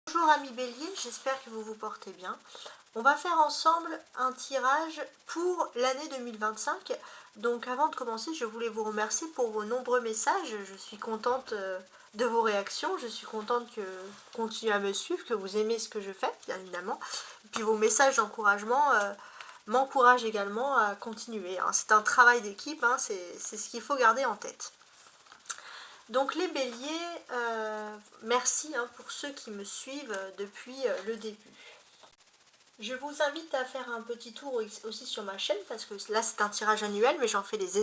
Bonjour amis Bélier, j'espère que vous vous portez bien. On va faire ensemble un tirage pour l'année 2025. Donc avant de commencer, je voulais vous remercier pour vos nombreux messages. Je suis contente de vos réactions, je suis contente que vous continuez à me suivre, que vous aimez ce que je fais, bien évidemment. Et puis vos messages d'encouragement m'encouragent également à continuer. C'est un travail d'équipe, c'est ce qu'il faut garder en tête. Donc les béliers, merci pour ceux qui me suivent depuis le début. Je vous invite à faire un petit tour aussi sur ma chaîne, parce que là c'est un tirage annuel, mais j'en fais des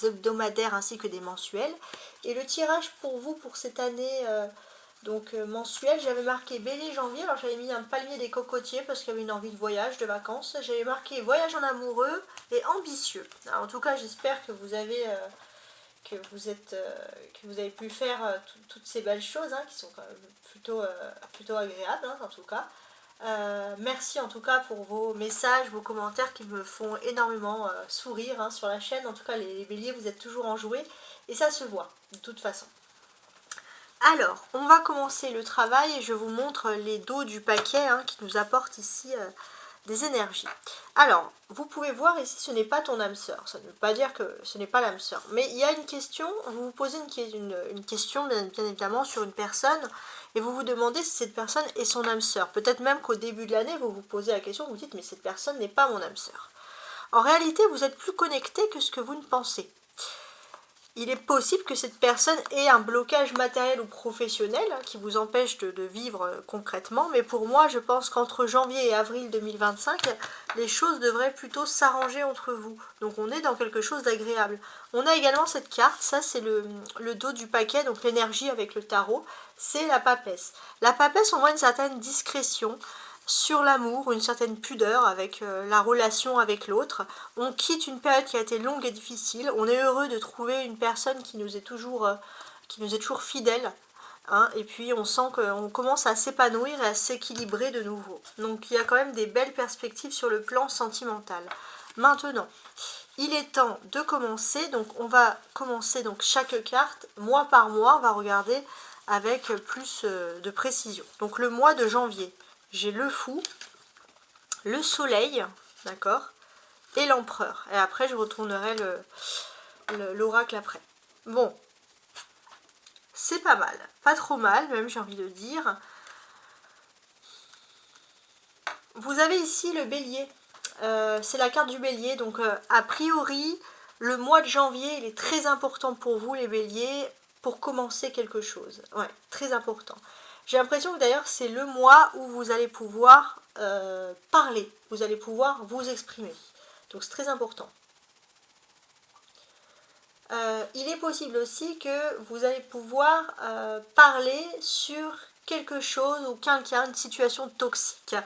hebdomadaires ainsi que des mensuels. Et le tirage pour vous pour cette année mensuel, j'avais marqué bélier janvier, alors j'avais mis un palmier des cocotiers parce qu'il y avait une envie de voyage, de vacances. J'avais marqué voyage en amoureux et ambitieux. Alors, en tout cas j'espère que vous avez... que vous avez pu faire toutes ces belles choses qui sont quand même plutôt agréables en tout cas. Merci en tout cas pour vos messages, vos commentaires qui me font énormément sourire sur la chaîne. En tout cas les béliers, vous êtes toujours enjoués et ça se voit de toute façon. Alors, on va commencer le travail et je vous montre les dos du paquet qui nous apportent ici des énergies. Alors, vous pouvez voir ici, ce n'est pas ton âme sœur. Ça ne veut pas dire que ce n'est pas l'âme sœur. Mais il y a une question, vous vous posez une question bien évidemment sur une personne et vous vous demandez si cette personne est son âme sœur. Peut-être même qu'au début de l'année, vous vous posez la question, vous dites mais cette personne n'est pas mon âme sœur. En réalité, vous êtes plus connecté que ce que vous ne pensez. Il est possible que cette personne ait un blocage matériel ou professionnel qui vous empêche de vivre concrètement, mais pour moi, je pense qu'entre janvier et avril 2025, les choses devraient plutôt s'arranger entre vous. Donc on est dans quelque chose d'agréable. On a également cette carte, ça c'est le dos du paquet, donc l'énergie avec le tarot, c'est la papesse. La papesse, on voit une certaine discrétion sur l'amour, une certaine pudeur avec la relation avec l'autre. On quitte une période qui a été longue et difficile. On est heureux de trouver une personne qui nous est toujours fidèle. Et puis on sent qu'on commence à s'épanouir et à s'équilibrer de nouveau. Donc il y a quand même des belles perspectives sur le plan sentimental. Maintenant, il est temps de commencer. Donc on va commencer chaque carte, mois par mois. On va regarder avec plus de précision. Donc le mois de janvier. J'ai le fou, le soleil, d'accord, et l'empereur. Et après, je retournerai l'oracle après. Bon, c'est pas mal, pas trop mal, même j'ai envie de dire. Vous avez ici le bélier. C'est la carte du bélier, donc a priori, le mois de janvier, il est très important pour vous, les béliers, pour commencer quelque chose. Ouais, très important. J'ai l'impression que d'ailleurs c'est le mois où vous allez pouvoir parler, vous allez pouvoir vous exprimer. Donc c'est très important. Il est possible aussi que vous allez pouvoir parler sur quelque chose ou quelqu'un, une situation toxique.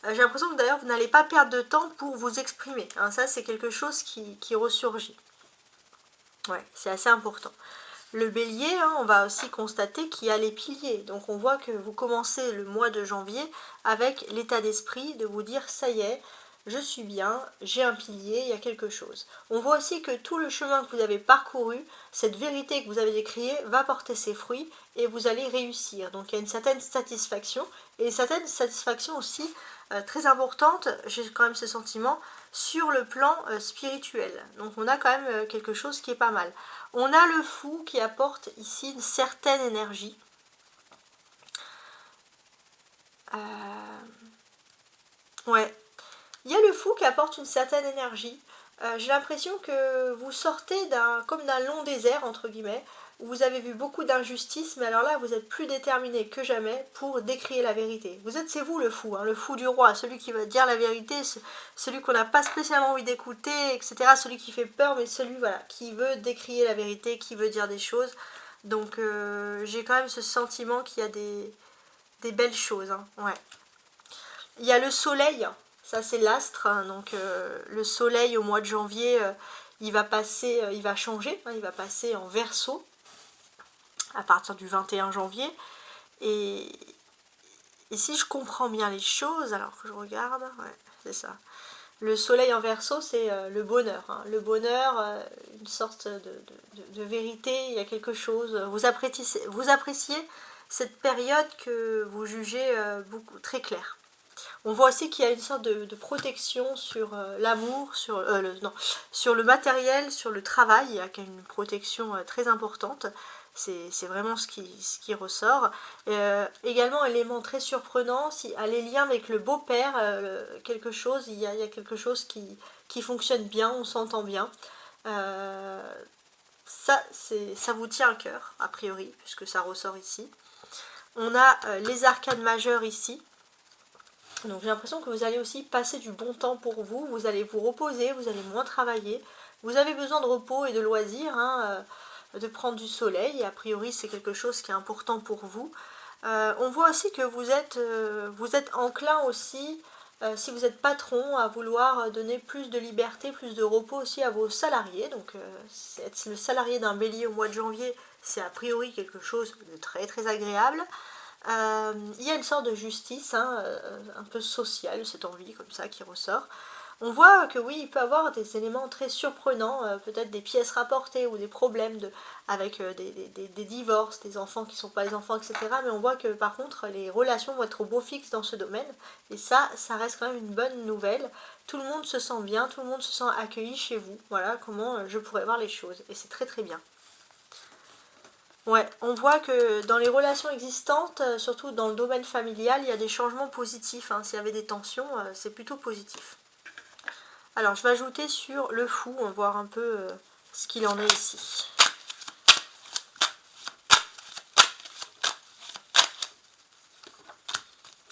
J'ai l'impression que d'ailleurs vous n'allez pas perdre de temps pour vous exprimer. Ça c'est quelque chose qui ressurgit. Ouais, c'est assez important. Le bélier, on va aussi constater qu'il y a les piliers. Donc on voit que vous commencez le mois de janvier avec l'état d'esprit de vous dire ça y est, je suis bien, j'ai un pilier, il y a quelque chose. On voit aussi que tout le chemin que vous avez parcouru, cette vérité que vous avez décriée, va porter ses fruits et vous allez réussir. Donc il y a une certaine satisfaction et une certaine satisfaction aussi très importante, j'ai quand même ce sentiment, sur le plan spirituel. Donc on a quand même quelque chose qui est pas mal. On a le fou qui apporte ici une certaine énergie. Ouais. Il y a le fou qui apporte une certaine énergie. J'ai l'impression que vous sortez comme d'un long désert, entre guillemets, où vous avez vu beaucoup d'injustices, mais alors là, vous êtes plus déterminé que jamais pour décrire la vérité. C'est vous le fou du roi, celui qui va dire la vérité, celui qu'on n'a pas spécialement envie d'écouter, etc., celui qui fait peur, mais celui qui veut décrier la vérité, qui veut dire des choses. Donc j'ai quand même ce sentiment qu'il y a des belles choses. Ouais. Il y a le soleil, ça c'est l'astre, donc le soleil au mois de janvier, il va changer, il va passer en Verseau à partir du 21 janvier. Et si je comprends bien les choses, alors que je regarde, ouais, c'est ça. Le soleil en Verseau, c'est le bonheur. Le bonheur, une sorte de vérité, il y a quelque chose. Vous appréciez cette période que vous jugez très claire. On voit aussi qu'il y a une sorte de protection sur l'amour, sur le matériel, sur le travail. Il y a une protection très importante. C'est vraiment ce qui ressort. Également, élément très surprenant, si à les liens avec le beau-père, il y a quelque chose qui fonctionne bien, on s'entend bien. Ça vous tient à cœur, a priori, puisque ça ressort ici. On a les arcanes majeures ici. Donc j'ai l'impression que vous allez aussi passer du bon temps pour vous. Vous allez vous reposer, vous allez moins travailler. Vous avez besoin de repos et de loisirs, hein, de prendre du soleil. Et a priori, c'est quelque chose qui est important pour vous. On voit aussi que vous êtes enclin aussi, si vous êtes patron, à vouloir donner plus de liberté, plus de repos aussi à vos salariés. Donc être le salarié d'un bélier au mois de janvier, c'est a priori quelque chose de très très agréable. Il y a une sorte de justice, hein, un peu sociale, cette envie comme ça qui ressort. On voit que oui, il peut y avoir des éléments très surprenants, peut-être des pièces rapportées ou des problèmes avec des divorces, des enfants qui ne sont pas les enfants, etc. Mais on voit que par contre, les relations vont être au beau fixe dans ce domaine. Et ça reste quand même une bonne nouvelle. Tout le monde se sent bien, tout le monde se sent accueilli chez vous. Voilà comment je pourrais voir les choses. Et c'est très très bien. Ouais, on voit que dans les relations existantes, surtout dans le domaine familial, il y a des changements positifs, hein. S'il y avait des tensions, c'est plutôt positif. Alors, je vais ajouter sur le fou, on va voir un peu ce qu'il en est ici.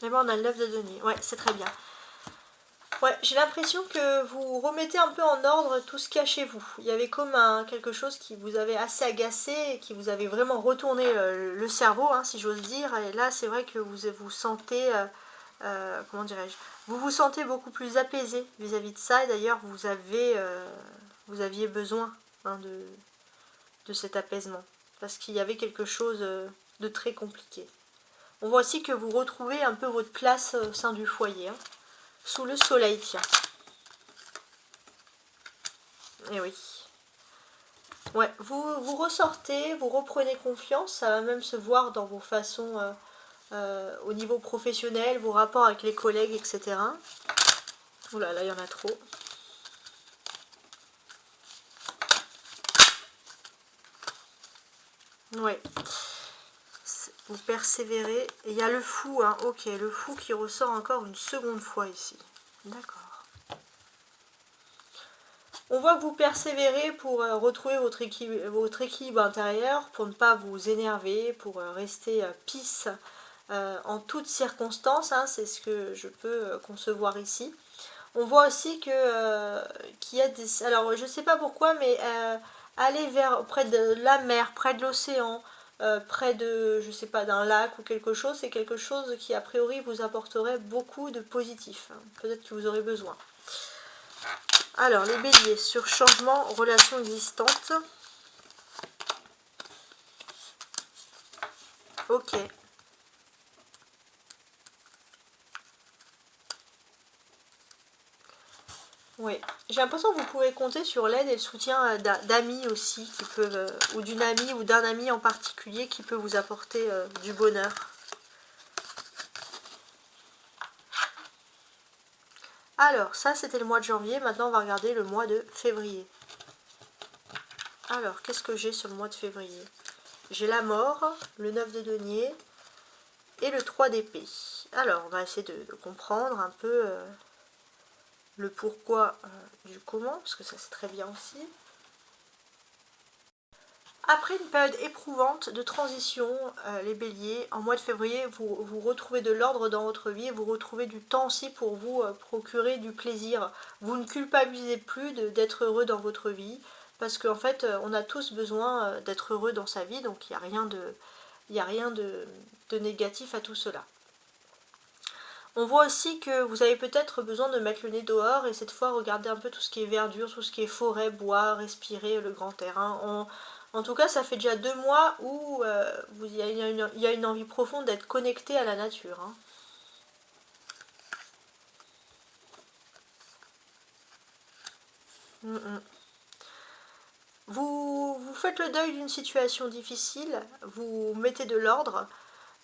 Et bien, on a le 9 de denier. Ouais, c'est très bien. Ouais, j'ai l'impression que vous remettez un peu en ordre tout ce qu'il y a chez vous. Il y avait comme quelque chose qui vous avait assez agacé et qui vous avait vraiment retourné le cerveau, hein, si j'ose dire. Et là, c'est vrai que vous vous sentez, comment dirais-je, vous vous sentez beaucoup plus apaisé vis-à-vis de ça. Et d'ailleurs, vous aviez besoin, hein, de cet apaisement. Parce qu'il y avait quelque chose de très compliqué. On voit aussi que vous retrouvez un peu votre place au sein du foyer, hein. Sous le soleil, tiens. Et oui. Ouais, vous ressortez, vous reprenez confiance, ça va même se voir dans vos façons au niveau professionnel, vos rapports avec les collègues, etc. Oula, là, il y en a trop. Ouais. Vous persévérez. Et il y a le fou, hein. Ok, le fou qui ressort encore une seconde fois ici. D'accord. On voit que vous persévérez pour retrouver votre équilibre intérieur, pour ne pas vous énerver, pour rester peace en toutes circonstances, hein, c'est ce que je peux concevoir ici. On voit aussi que qu'il y a des... Alors, je ne sais pas pourquoi, mais aller près de la mer, près de l'océan, près de, je sais pas, d'un lac ou quelque chose, c'est quelque chose qui, a priori, vous apporterait beaucoup de positif. Hein. Peut-être que vous aurez besoin. Alors, les béliers, sur changement, relation existante. Ok. Oui. J'ai l'impression que vous pouvez compter sur l'aide et le soutien d'amis aussi, qui peuvent, ou d'une amie ou d'un ami en particulier qui peut vous apporter du bonheur. Alors, ça c'était le mois de janvier, maintenant on va regarder le mois de février. Alors, qu'est-ce que j'ai sur le mois de février? J'ai la mort, le 9 de denier et le 3 d'épée. Alors, on va essayer de comprendre un peu le pourquoi du comment, parce que ça c'est très bien aussi. Après une période éprouvante de transition, les béliers, en mois de février, vous retrouvez de l'ordre dans votre vie, vous retrouvez du temps aussi pour vous procurer du plaisir. Vous ne culpabilisez plus d'être heureux dans votre vie, parce qu'en fait, on a tous besoin d'être heureux dans sa vie, donc il n'y a rien de négatif à tout cela. On voit aussi que vous avez peut-être besoin de mettre le nez dehors et cette fois regarder un peu tout ce qui est verdure, tout ce qui est forêt, bois, respirer le grand air. Hein. En tout cas, ça fait déjà 2 mois où il y a une envie profonde d'être connecté à la nature. Hein. Vous faites le deuil d'une situation difficile, vous mettez de l'ordre,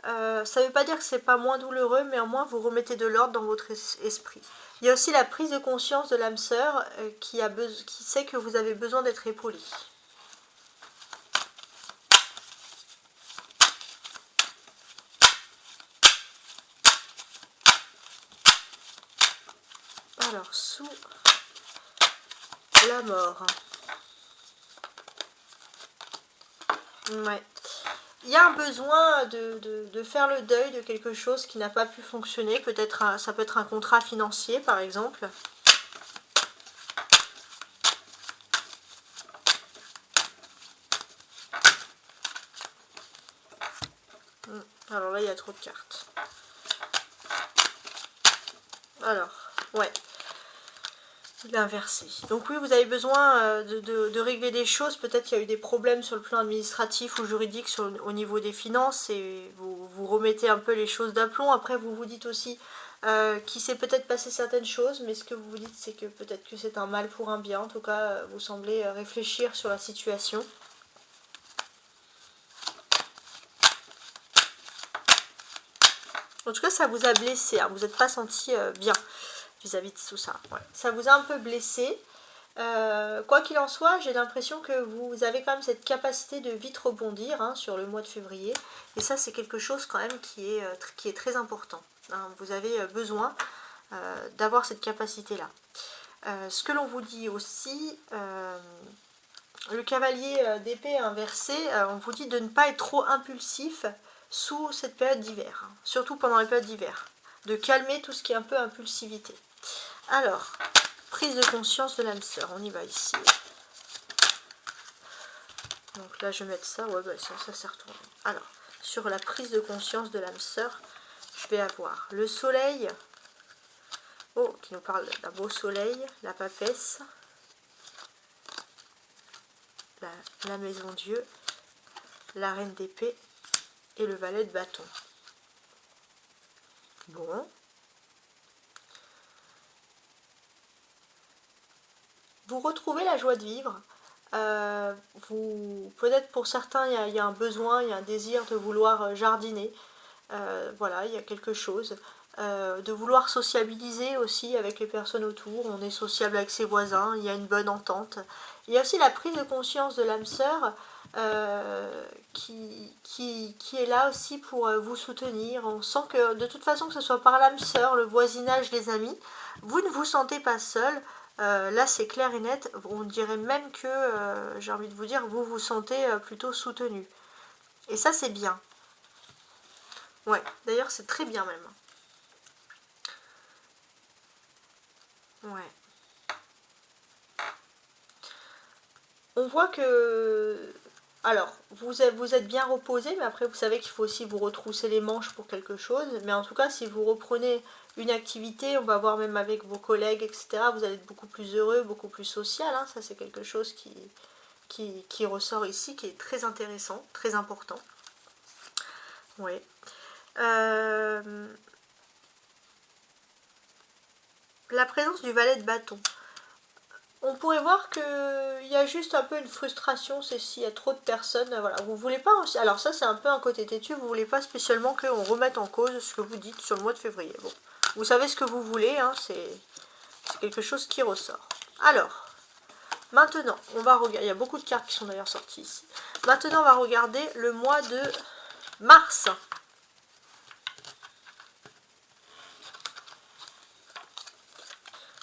Ça ne veut pas dire que c'est pas moins douloureux, mais au moins vous remettez de l'ordre dans votre esprit. Il y a aussi la prise de conscience de l'âme sœur qui sait que vous avez besoin d'être épaulé. Alors, sous la mort. Ouais. Il y a un besoin de faire le deuil de quelque chose qui n'a pas pu fonctionner. Peut-être ça peut être un contrat financier, par exemple. Alors là, il y a trop de cartes. Alors, ouais. Il est inversé. Donc oui, vous avez besoin de régler des choses. Peut-être qu'il y a eu des problèmes sur le plan administratif ou juridique au niveau des finances et vous remettez un peu les choses d'aplomb. Après, vous vous dites aussi qu'il s'est peut-être passé certaines choses, mais ce que vous vous dites, c'est que peut-être que c'est un mal pour un bien. En tout cas, vous semblez réfléchir sur la situation. En tout cas, ça vous a blessé. Hein. Vous n'êtes pas senti bien vis-à-vis de tout ça. Ouais. Ça vous a un peu blessé. Quoi qu'il en soit, j'ai l'impression que vous avez quand même cette capacité de vite rebondir hein, sur le mois de février. Et ça, c'est quelque chose quand même qui est très important. Hein. Vous avez besoin d'avoir cette capacité-là. Ce que l'on vous dit aussi, le cavalier d'épée inversé, on vous dit de ne pas être trop impulsif sous cette période d'hiver. Hein, surtout pendant la période d'hiver. De calmer tout ce qui est un peu impulsivité. Alors, prise de conscience de l'âme sœur, on y va ici. Donc là je vais mettre ça, ouais bah ça s'est retourné. Alors, sur la prise de conscience de l'âme sœur, je vais avoir le soleil, oh, qui nous parle d'un beau soleil, la papesse, la maison Dieu, la reine d'épée et le valet de bâton. Bon. Vous retrouvez la joie de vivre. Peut-être pour certains, il y a un besoin, il y a un désir de vouloir jardiner. Voilà, il y a quelque chose. De vouloir sociabiliser aussi avec les personnes autour. On est sociable avec ses voisins, il y a une bonne entente. Il y a aussi la prise de conscience de l'âme sœur qui est là aussi pour vous soutenir. On sent que de toute façon, que ce soit par l'âme sœur, le voisinage, les amis, vous ne vous sentez pas seul. Là c'est clair et net, on dirait même que, j'ai envie de vous dire, vous vous sentez plutôt soutenu. Et ça c'est bien. Ouais, d'ailleurs c'est très bien même. Ouais. On voit que... Alors, vous êtes bien reposé, mais après vous savez qu'il faut aussi vous retrousser les manches pour quelque chose. Mais en tout cas, si vous reprenez une activité, on va voir même avec vos collègues, etc., vous allez être beaucoup plus heureux, beaucoup plus social. Hein. Ça c'est quelque chose qui ressort ici, qui est très intéressant, très important. Oui. La présence du valet de bâton. On pourrait voir qu'il y a juste un peu une frustration, c'est s'il y a trop de personnes, voilà, vous voulez pas aussi, alors ça c'est un peu un côté têtu, vous voulez pas spécialement qu'on remette en cause ce que vous dites sur le mois de février. Bon, vous savez ce que vous voulez, hein, c'est quelque chose qui ressort. Alors, maintenant, on va regarder, il y a beaucoup de cartes qui sont d'ailleurs sorties ici. Maintenant, on va regarder le mois de mars.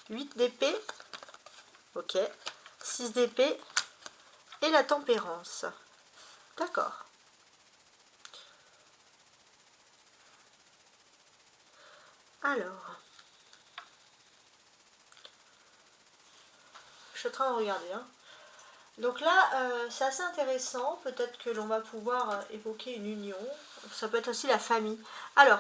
Huit d'épée. Ok. 6 d'épée et la tempérance. D'accord. Alors. Je suis en train de regarder. Hein. Donc là, c'est assez intéressant. Peut-être que l'on va pouvoir évoquer une union. Ça peut être aussi la famille. Alors,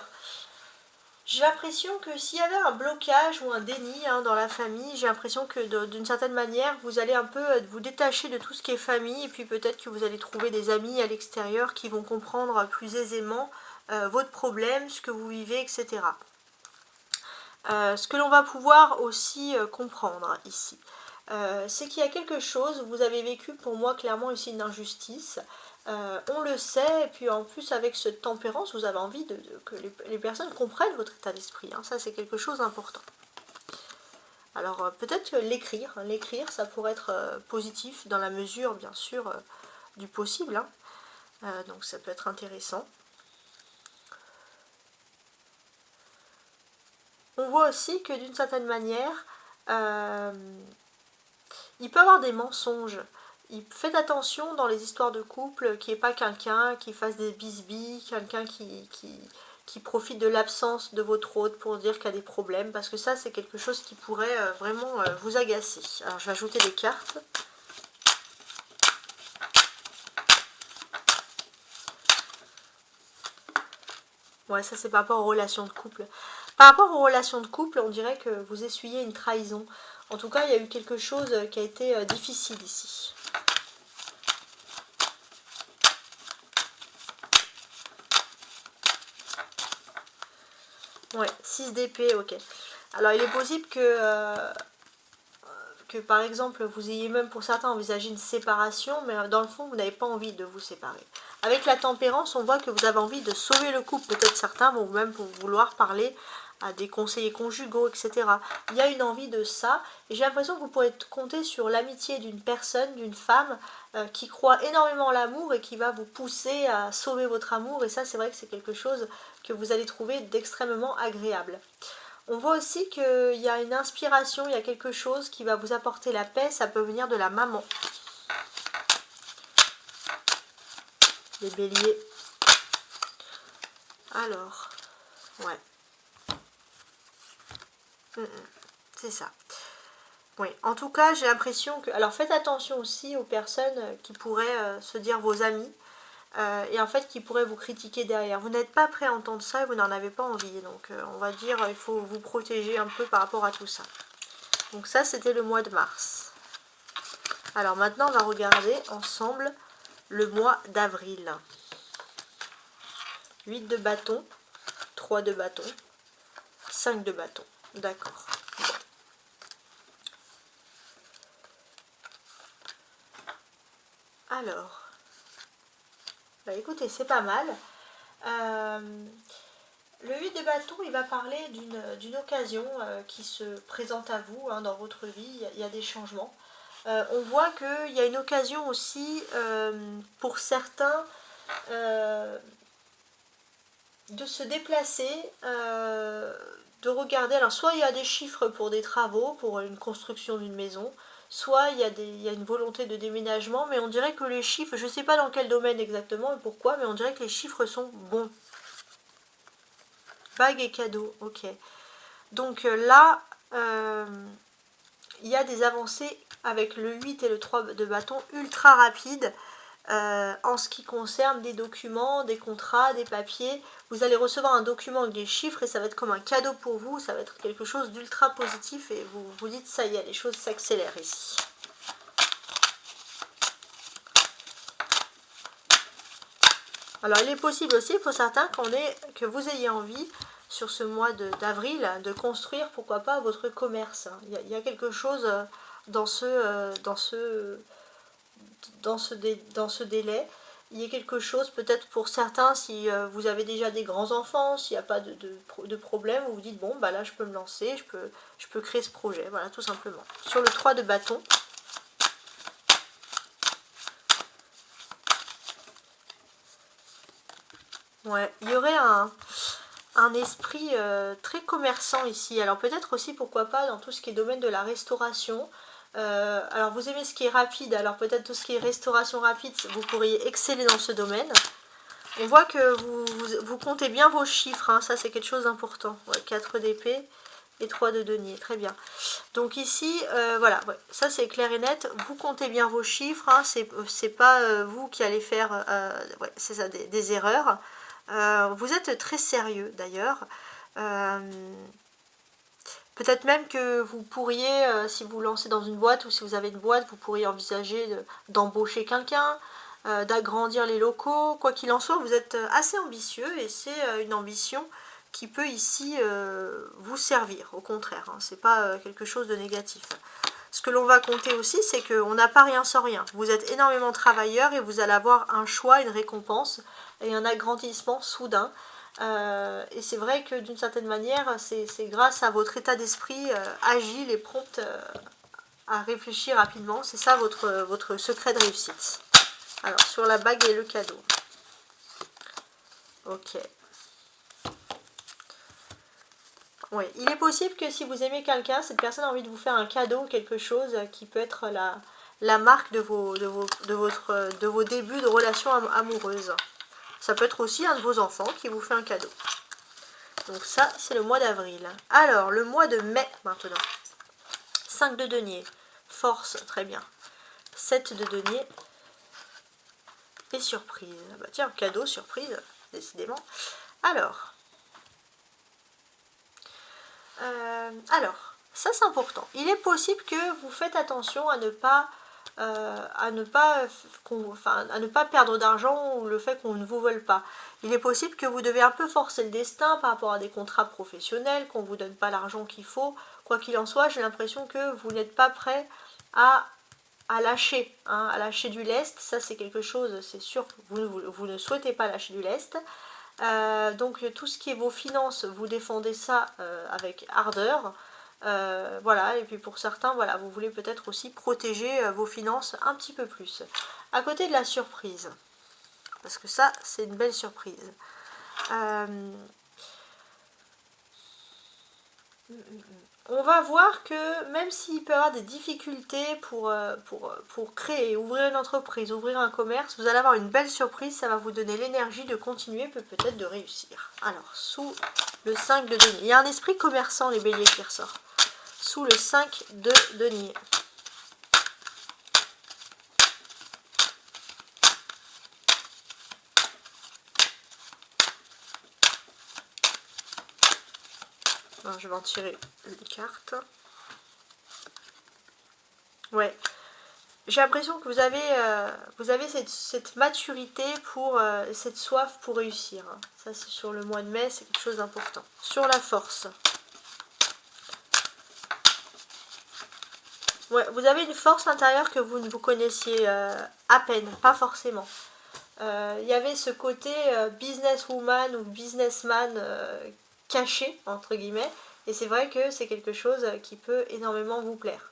j'ai l'impression que s'il y avait un blocage ou un déni hein, dans la famille, j'ai l'impression que d'une certaine manière, vous allez un peu vous détacher de tout ce qui est famille, et puis peut-être que vous allez trouver des amis à l'extérieur qui vont comprendre plus aisément votre problème, ce que vous vivez, etc. Ce que l'on va pouvoir aussi comprendre ici, c'est qu'il y a quelque chose, vous avez vécu pour moi clairement ici une injustice, on le sait, et puis en plus avec cette tempérance, vous avez envie que les personnes comprennent votre état d'esprit, hein. Ça c'est quelque chose d'important. Alors peut-être que l'écrire, ça pourrait être positif dans la mesure bien sûr du possible, hein. Donc ça peut être intéressant. On voit aussi que d'une certaine manière, il peut y avoir des mensonges. Faites attention dans les histoires de couple qu'il n'y ait pas quelqu'un qui fasse des bisbilles, quelqu'un qui profite de l'absence de votre hôte pour dire qu'il y a des problèmes, parce que ça c'est quelque chose qui pourrait vraiment vous agacer. Alors je vais ajouter des cartes. Ouais, ça c'est par rapport aux relations de couple. Par rapport aux relations de couple, on dirait que vous essuyez une trahison. En tout cas, il y a eu quelque chose qui a été difficile ici. Ouais, 6 d'épée, ok. Alors, il est possible que par exemple, vous ayez même pour certains envisagé une séparation, mais dans le fond, vous n'avez pas envie de vous séparer. Avec la tempérance, on voit que vous avez envie de sauver le couple. Peut-être certains vont même vouloir parler à des conseillers conjugaux, etc. Il y a une envie de ça, et j'ai l'impression que vous pourrez compter sur l'amitié d'une personne, d'une femme, qui croit énormément en l'amour et qui va vous pousser à sauver votre amour, et ça, c'est vrai que c'est quelque chose que vous allez trouver d'extrêmement agréable. On voit aussi qu'il y a une inspiration, il y a quelque chose qui va vous apporter la paix, ça peut venir de la maman. Les béliers. Alors, ouais. C'est ça. Oui, en tout cas, j'ai l'impression que... Alors, faites attention aussi aux personnes qui pourraient se dire vos amis, et en fait qui pourraient vous critiquer derrière. Vous n'êtes pas prêt à entendre ça et vous n'en avez pas envie. Donc, on va dire, il faut vous protéger un peu par rapport à tout ça. Donc ça, c'était le mois de mars. Alors maintenant, on va regarder ensemble le mois d'avril. 8 de bâton, 3 de bâton, 5 de bâton. D'accord. Alors, bah écoutez, c'est pas mal. Le 8 de bâton, il va parler d'une occasion qui se présente à vous, hein, dans votre vie. Il y a des changements. On voit qu'il y a une occasion aussi pour certains de se déplacer, de regarder. Alors soit il y a des chiffres pour des travaux, pour une construction d'une maison, soit il y a une volonté de déménagement, mais on dirait que les chiffres, je ne sais pas dans quel domaine exactement et pourquoi, mais on dirait que les chiffres sont bons. Bague et cadeau, ok. Donc là, il y a des avancées avec le 8 et le 3 de bâton ultra rapides en ce qui concerne des documents, des contrats, des papiers. Vous allez recevoir un document avec des chiffres et ça va être comme un cadeau pour vous, ça va être quelque chose d'ultra positif et vous vous dites ça y est, les choses s'accélèrent ici. Alors il est possible aussi pour certains que vous ayez envie sur ce mois d'avril de construire, pourquoi pas, votre commerce. Il y a quelque chose dans ce délai. Il y a quelque chose peut-être pour certains, si vous avez déjà des grands enfants, s'il n'y a pas de problème, vous vous dites bon bah là je peux me lancer, je peux créer ce projet, voilà, tout simplement. Sur le 3 de bâton, ouais, il y aurait un esprit très commerçant ici. Alors peut-être aussi, pourquoi pas, dans tout ce qui est domaine de la restauration. Alors vous aimez ce qui est rapide, alors peut-être tout ce qui est restauration rapide, vous pourriez exceller dans ce domaine. On voit que vous comptez bien vos chiffres, hein, ça c'est quelque chose d'important. Ouais, 4 d'épée et 3 de denier, très bien. Donc ici, voilà, ouais, ça c'est clair et net, vous comptez bien vos chiffres, hein, c'est pas vous qui allez faire ouais, c'est ça, des erreurs. Vous êtes très sérieux d'ailleurs. Peut-être même que vous pourriez, si vous lancez dans une boîte ou si vous avez une boîte, vous pourriez envisager d'embaucher quelqu'un, d'agrandir les locaux. Quoi qu'il en soit, vous êtes assez ambitieux et c'est une ambition qui peut ici vous servir, au contraire. Hein, c'est pas quelque chose de négatif. ce que l'on va compter aussi, c'est qu'on n'a pas rien sans rien. Vous êtes énormément travailleur et vous allez avoir un choix, une récompense et un agrandissement soudain. Et c'est vrai que d'une certaine manière, c'est grâce à votre état d'esprit agile et prompt à réfléchir rapidement. C'est ça votre secret de réussite. Alors, sur la bague et le cadeau. Ok. Oui, il est possible que si vous aimez quelqu'un, cette personne a envie de vous faire un cadeau, quelque chose qui peut être la marque de vos débuts de relation amoureuse. Ça peut être aussi un de vos enfants qui vous fait un cadeau. Donc ça, c'est le mois d'avril. Alors, le mois de mai maintenant. 5 de denier. Force, très bien. 7 de denier. Et surprise. Bah tiens, cadeau, surprise, décidément. Alors, ça c'est important. Il est possible que vous faites attention à ne pas perdre d'argent ou le fait qu'on ne vous vole pas. Il est possible que vous devez un peu forcer le destin par rapport à des contrats professionnels, qu'on ne vous donne pas l'argent qu'il faut. Quoi qu'il en soit, j'ai l'impression que vous n'êtes pas prêt à lâcher, à lâcher du lest. Ça c'est quelque chose, c'est sûr, vous ne souhaitez pas lâcher du lest. Donc tout ce qui est vos finances, vous défendez ça avec ardeur. Voilà, et puis pour certains, voilà, vous voulez peut-être aussi protéger vos finances un petit peu plus. À côté de la surprise, parce que ça, c'est une belle surprise. On va voir que même s'il peut y avoir des difficultés pour créer, ouvrir une entreprise, ouvrir un commerce, vous allez avoir une belle surprise, ça va vous donner l'énergie de continuer, peut-être de réussir. Alors, sous le 5 de denier, il y a un esprit commerçant, les béliers, qui ressort. Sous le 5 de denier. Alors, je vais en tirer une carte. Ouais. J'ai l'impression que vous avez cette maturité, cette soif pour réussir. Ça, c'est sur le mois de mai, c'est quelque chose d'important. Sur la force. Ouais, vous avez une force intérieure que vous ne vous connaissiez à peine, pas forcément. Il y avait ce côté businesswoman ou businessman caché, entre guillemets, et c'est vrai que c'est quelque chose qui peut énormément vous plaire.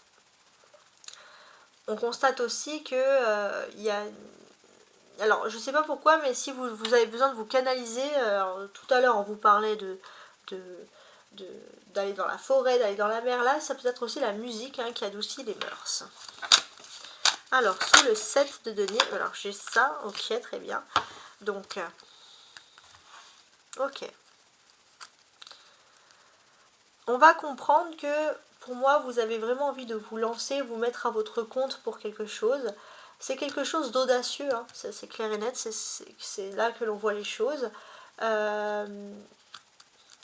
On constate aussi que il y a... Alors, je sais pas pourquoi, mais si vous avez besoin de vous canaliser, tout à l'heure on vous parlait d'aller dans la forêt, d'aller dans la mer, là, ça peut être aussi la musique qui adoucit les mœurs. Alors, sous le 7 de denier, alors j'ai ça, ok, très bien. Donc, ok. On va comprendre que, pour moi, vous avez vraiment envie de vous lancer, vous mettre à votre compte pour quelque chose. C'est quelque chose d'audacieux, c'est clair et net, c'est là que l'on voit les choses.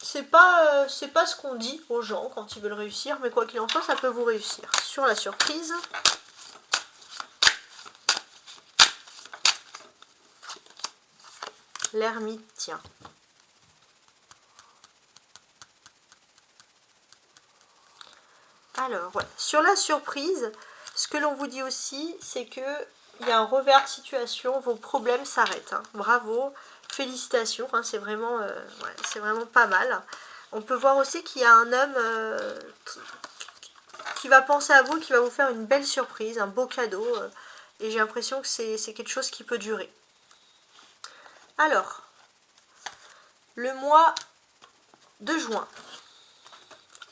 C'est pas ce qu'on dit aux gens quand ils veulent réussir, mais quoi qu'il en soit, ça peut vous réussir. Sur la surprise... L'ermite, tiens. Alors, voilà. Sur la surprise, ce que l'on vous dit aussi, c'est que il y a un revers de situation, vos problèmes s'arrêtent. Bravo, félicitations, c'est vraiment pas mal. On peut voir aussi qu'il y a un homme qui va penser à vous, qui va vous faire une belle surprise, un beau cadeau. Et j'ai l'impression que c'est quelque chose qui peut durer. Alors, le mois de juin.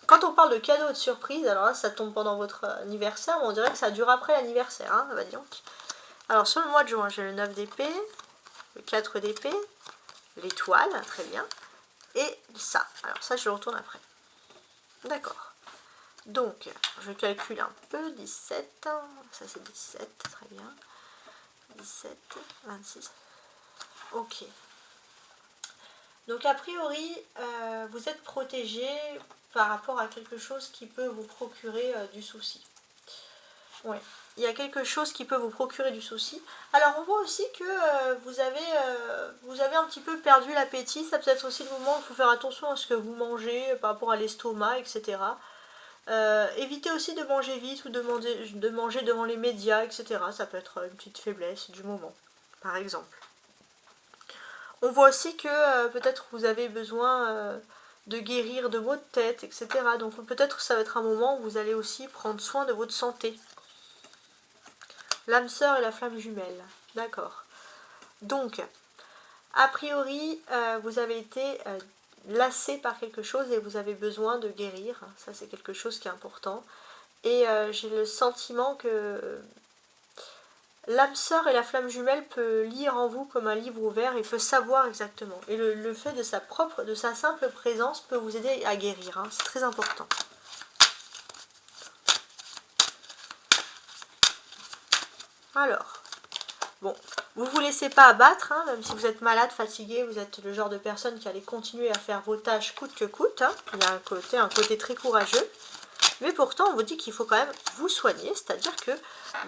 Quand on parle de cadeaux de surprise, alors là, ça tombe pendant votre anniversaire, mais on dirait que ça dure après l'anniversaire, bah dis donc. Alors, sur le mois de juin, j'ai le 9 d'épée, le 4 d'épée, l'étoile, très bien, et ça. Alors ça, je le retourne après. D'accord. Donc, je calcule un peu, 17, ça c'est 17, très bien. 17, 26, ok. Donc a priori, vous êtes protégé par rapport à quelque chose qui peut vous procurer du souci. Oui, il y a quelque chose qui peut vous procurer du souci. Alors on voit aussi que vous avez un petit peu perdu l'appétit. Ça peut être aussi le moment où il faut faire attention à ce que vous mangez par rapport à l'estomac, etc. Évitez aussi de manger vite ou de manger devant les médias, etc. Ça peut être une petite faiblesse du moment, par exemple. On voit aussi que peut-être vous avez besoin de guérir de maux de tête, etc. Donc peut-être que ça va être un moment où vous allez aussi prendre soin de votre santé. L'âme sœur et la flamme jumelle. D'accord. Donc, a priori, vous avez été lassé par quelque chose et vous avez besoin de guérir. Ça, c'est quelque chose qui est important. Et j'ai le sentiment que l'âme sœur et la flamme jumelle peut lire en vous comme un livre ouvert et peut savoir exactement. Et le fait de sa simple présence peut vous aider à guérir. Hein. C'est très important. Alors, bon, vous ne vous laissez pas abattre, hein, même si vous êtes malade, fatigué, vous êtes le genre de personne qui allait continuer à faire vos tâches coûte que coûte. Hein. Il y a un côté très courageux. Mais pourtant, on vous dit qu'il faut quand même vous soigner, c'est-à-dire que,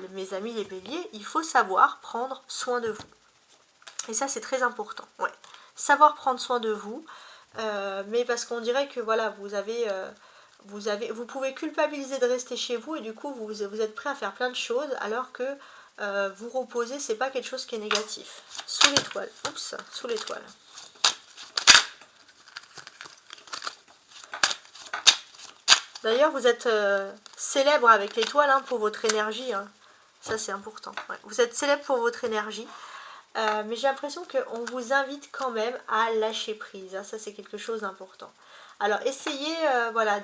mes amis les béliers, il faut savoir prendre soin de vous. Et ça, c'est très important. Ouais. Savoir prendre soin de vous, mais parce qu'on dirait que voilà, vous pouvez culpabiliser de rester chez vous et du coup, vous êtes prêt à faire plein de choses, alors que vous reposer, c'est pas quelque chose qui est négatif. Sous l'étoile. Oups, sous l'étoile. D'ailleurs, vous êtes célèbre avec l'étoile hein, pour votre énergie. Hein. Ça, c'est important. Ouais. Vous êtes célèbre pour votre énergie. Mais j'ai l'impression qu'on vous invite quand même à lâcher prise. Hein. Ça, c'est quelque chose d'important. Alors, essayez voilà,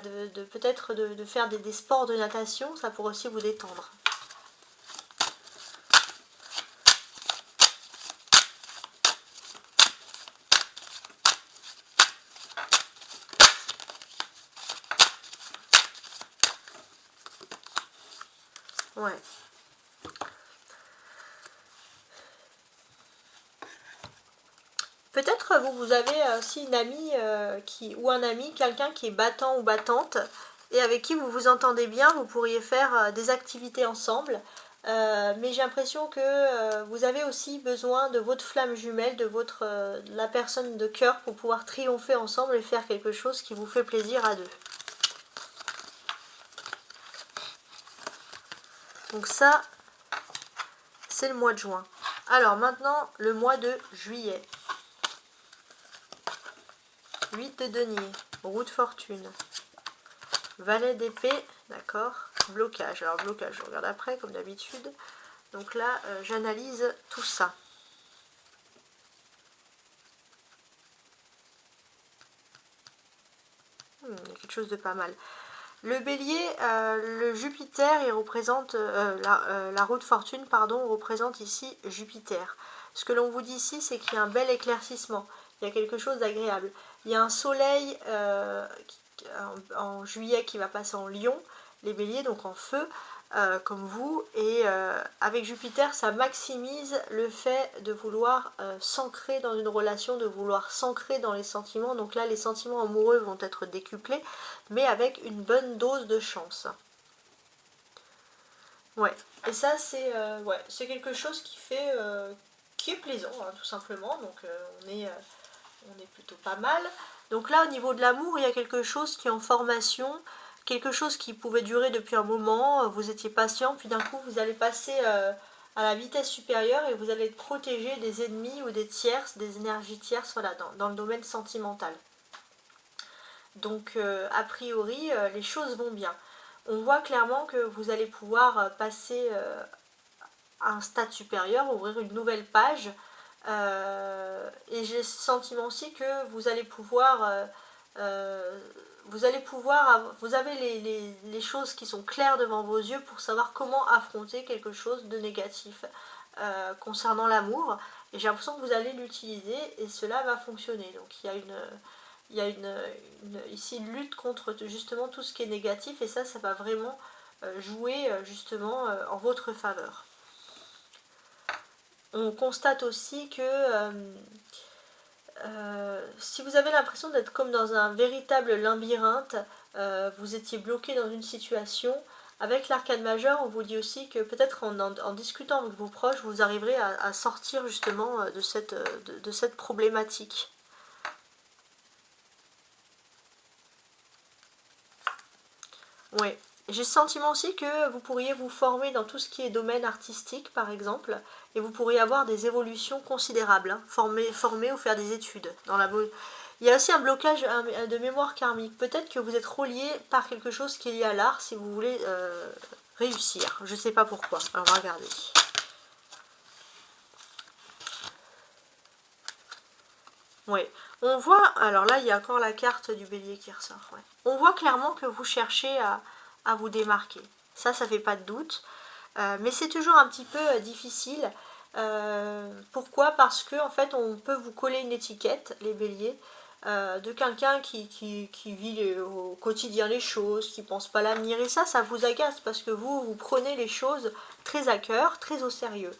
peut-être de faire des sports de natation. Ça pourrait aussi vous détendre. Ouais. Peut-être vous avez aussi une amie ou un ami, quelqu'un qui est battant ou battante et avec qui vous vous entendez bien, vous pourriez faire des activités ensemble. Mais j'ai l'impression que vous avez aussi besoin de votre flamme jumelle, de la personne de cœur pour pouvoir triompher ensemble et faire quelque chose qui vous fait plaisir à deux. Donc ça, c'est le mois de juin. Alors maintenant, le mois de juillet. 8 de denier, roue de fortune, valet d'épée, d'accord, blocage. Alors blocage, je regarde après comme d'habitude. Donc là, j'analyse tout ça. Il y a quelque chose de pas mal. Le bélier, le Jupiter, il représente, la roue de fortune, pardon, représente ici Jupiter. Ce que l'on vous dit ici, c'est qu'il y a un bel éclaircissement. Il y a quelque chose d'agréable. Il y a un soleil en juillet qui va passer en lion, les béliers, donc en feu, comme vous. Et avec Jupiter, ça maximise le fait de vouloir s'ancrer dans une relation, de vouloir s'ancrer dans les sentiments. Donc là, les sentiments amoureux vont être décuplés, mais avec une bonne dose de chance. Ouais, et ça, c'est quelque chose qui est plaisant, hein, tout simplement. Donc on est plutôt pas mal. Donc là, au niveau de l'amour, il y a quelque chose qui est en formation, quelque chose qui pouvait durer depuis un moment, vous étiez patient, puis d'un coup, vous allez passer à la vitesse supérieure et vous allez être protégé des ennemis ou des tierces, des énergies tierces, voilà, dans le domaine sentimental. Donc, a priori, les choses vont bien. On voit clairement que vous allez pouvoir passer à un stade supérieur, ouvrir une nouvelle page. Et j'ai ce sentiment aussi que vous allez pouvoir vous avez les choses qui sont claires devant vos yeux pour savoir comment affronter quelque chose de négatif concernant l'amour, et j'ai l'impression que vous allez l'utiliser et cela va fonctionner. Donc il y a ici une lutte contre justement tout ce qui est négatif, et ça va vraiment jouer justement en votre faveur. On constate aussi que si vous avez l'impression d'être comme dans un véritable labyrinthe, vous étiez bloqué dans une situation, avec l'arcane majeur, on vous dit aussi que peut-être en discutant avec vos proches, vous arriverez à sortir justement de cette problématique. Oui. J'ai le sentiment aussi que vous pourriez vous former dans tout ce qui est domaine artistique, par exemple, et vous pourriez avoir des évolutions considérables, hein, former ou faire des études. Il y a aussi un blocage de mémoire karmique. Peut-être que vous êtes relié par quelque chose qui est lié à l'art si vous voulez réussir. Je ne sais pas pourquoi. Alors, on va regarder. Oui, on voit, alors là il y a encore la carte du bélier qui ressort. Ouais. On voit clairement que vous cherchez à vous démarquer. Ça fait pas de doute. Mais c'est toujours un petit peu difficile. Pourquoi? Parce que en fait on peut vous coller une étiquette, les béliers, de quelqu'un qui vit au quotidien les choses, qui pense pas à l'avenir. Et ça vous agace parce que vous prenez les choses très à cœur, très au sérieux.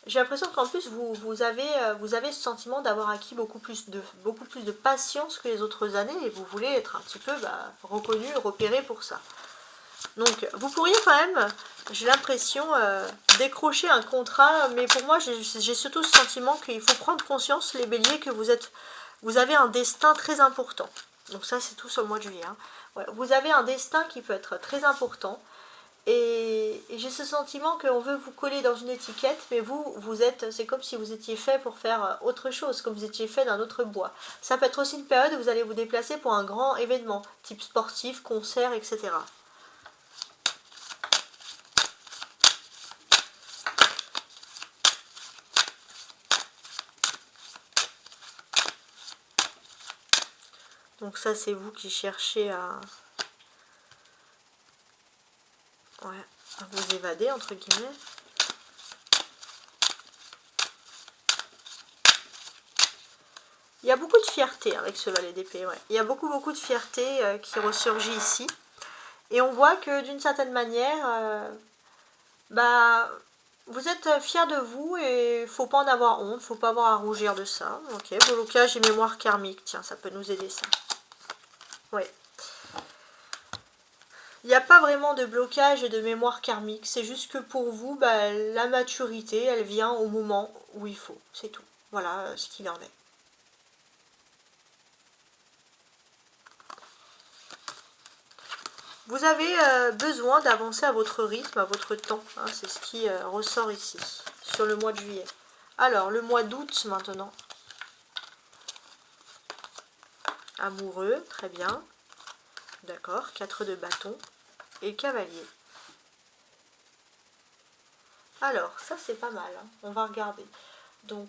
J'ai l'impression qu'en plus vous avez ce sentiment d'avoir acquis beaucoup plus de patience que les autres années et vous voulez être un petit peu reconnu, repéré pour ça. Donc vous pourriez quand même, j'ai l'impression, décrocher un contrat, mais pour moi j'ai surtout ce sentiment qu'il faut prendre conscience, les béliers, que vous avez un destin très important. Donc ça c'est tout sur le mois de juillet. Hein. Ouais, vous avez un destin qui peut être très important. Et j'ai ce sentiment qu'on veut vous coller dans une étiquette, mais c'est comme si vous étiez fait pour faire autre chose, comme vous étiez fait d'un autre bois. Ça peut être aussi une période où vous allez vous déplacer pour un grand événement, type sportif, concert, etc. Donc ça, c'est vous qui cherchez à vous évader, entre guillemets. Il y a beaucoup de fierté avec ce valet d'épée, ouais. Il y a beaucoup de fierté qui ressurgit ici. Et on voit que d'une certaine manière, vous êtes fier de vous et faut pas en avoir honte, faut pas avoir à rougir de ça. Ok, blocage et mémoire karmique, tiens, ça peut nous aider ça. Oui. Il n'y a pas vraiment de blocage et de mémoire karmique, c'est juste que pour vous, la maturité, elle vient au moment où il faut, c'est tout. Voilà ce qu'il en est. Vous avez besoin d'avancer à votre rythme, à votre temps. Hein, c'est ce qui ressort ici, sur le mois de juillet. Alors, le mois d'août maintenant. Amoureux, très bien. D'accord, 4 de bâton. Et cavalier. Alors, ça c'est pas mal. Hein. On va regarder. Donc,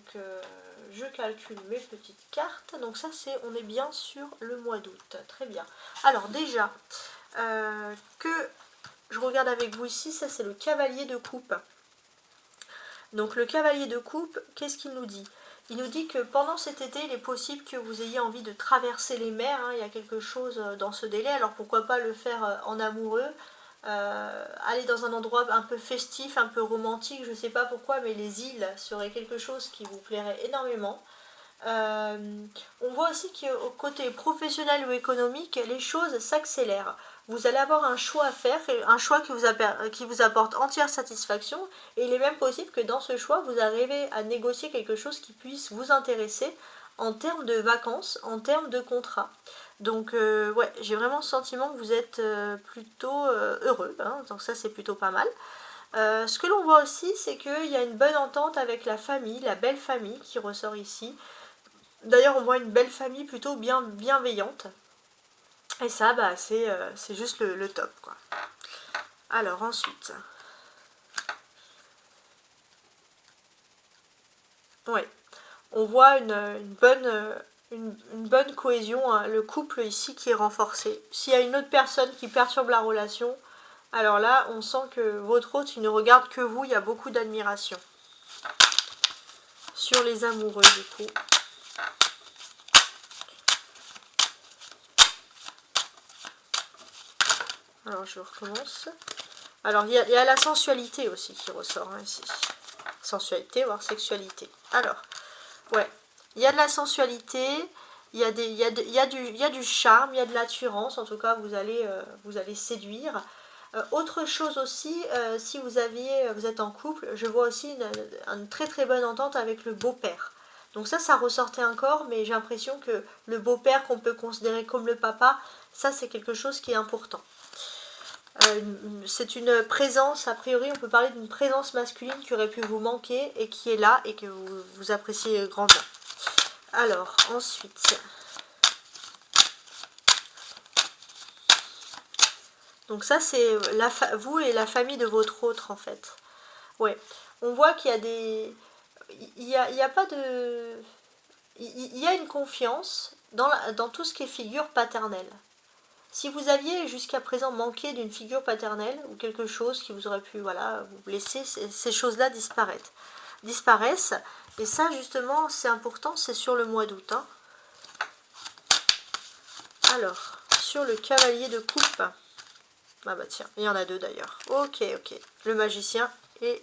je calcule mes petites cartes. Donc ça, on est bien sur le mois d'août. Très bien. Alors déjà, que je regarde avec vous ici, ça c'est le cavalier de coupe. Donc le cavalier de coupe, qu'est-ce qu'il nous dit? Il nous dit que pendant cet été, il est possible que vous ayez envie de traverser les mers. Hein, il y a quelque chose dans ce délai. Alors pourquoi pas le faire en amoureux, aller dans un endroit un peu festif, un peu romantique, je ne sais pas pourquoi, mais les îles seraient quelque chose qui vous plairait énormément. On voit aussi qu'au côté professionnel ou économique, les choses s'accélèrent. Vous allez avoir un choix à faire, un choix qui vous apporte entière satisfaction, et il est même possible que dans ce choix, vous arrivez à négocier quelque chose qui puisse vous intéresser en termes de vacances, en termes de contrat. Donc ouais, j'ai vraiment le sentiment que vous êtes plutôt heureux, hein, donc ça c'est plutôt pas mal. Ce que l'on voit aussi, c'est qu'il y a une bonne entente avec la famille, la belle famille qui ressort ici. D'ailleurs, on voit une belle famille plutôt bienveillante. Et ça, c'est juste le top, quoi. Alors, ensuite. Oui. On voit une bonne cohésion, hein, le couple ici qui est renforcé. S'il y a une autre personne qui perturbe la relation, alors là, on sent que votre hôte, il ne regarde que vous, il y a beaucoup d'admiration. Sur les amoureux, du coup. Alors, je recommence. Alors, il y a la sensualité aussi qui ressort, hein, ici. Sensualité, voire sexualité. Alors, ouais, il y a de la sensualité, il y a du charme, il y a de l'attirance, en tout cas, vous allez séduire. Autre chose aussi, si vous êtes en couple, je vois aussi une très très bonne entente avec le beau-père. Donc ça ressortait encore, mais j'ai l'impression que le beau-père qu'on peut considérer comme le papa, ça c'est quelque chose qui est important. C'est une présence, a priori on peut parler d'une présence masculine qui aurait pu vous manquer et qui est là et que vous appréciez grandement. Alors ensuite, donc ça c'est vous et la famille de votre autre en fait. Ouais, on voit qu'il y a des... Il y a pas de... Il y a une confiance dans tout ce qui est figure paternelle. Si vous aviez jusqu'à présent manqué d'une figure paternelle ou quelque chose qui vous aurait pu voilà, vous blesser, ces choses-là disparaissent. Et ça justement c'est important, c'est sur le mois d'août. Hein. Alors, sur le cavalier de coupe, ah bah tiens, il y en a deux d'ailleurs. Ok, le magicien et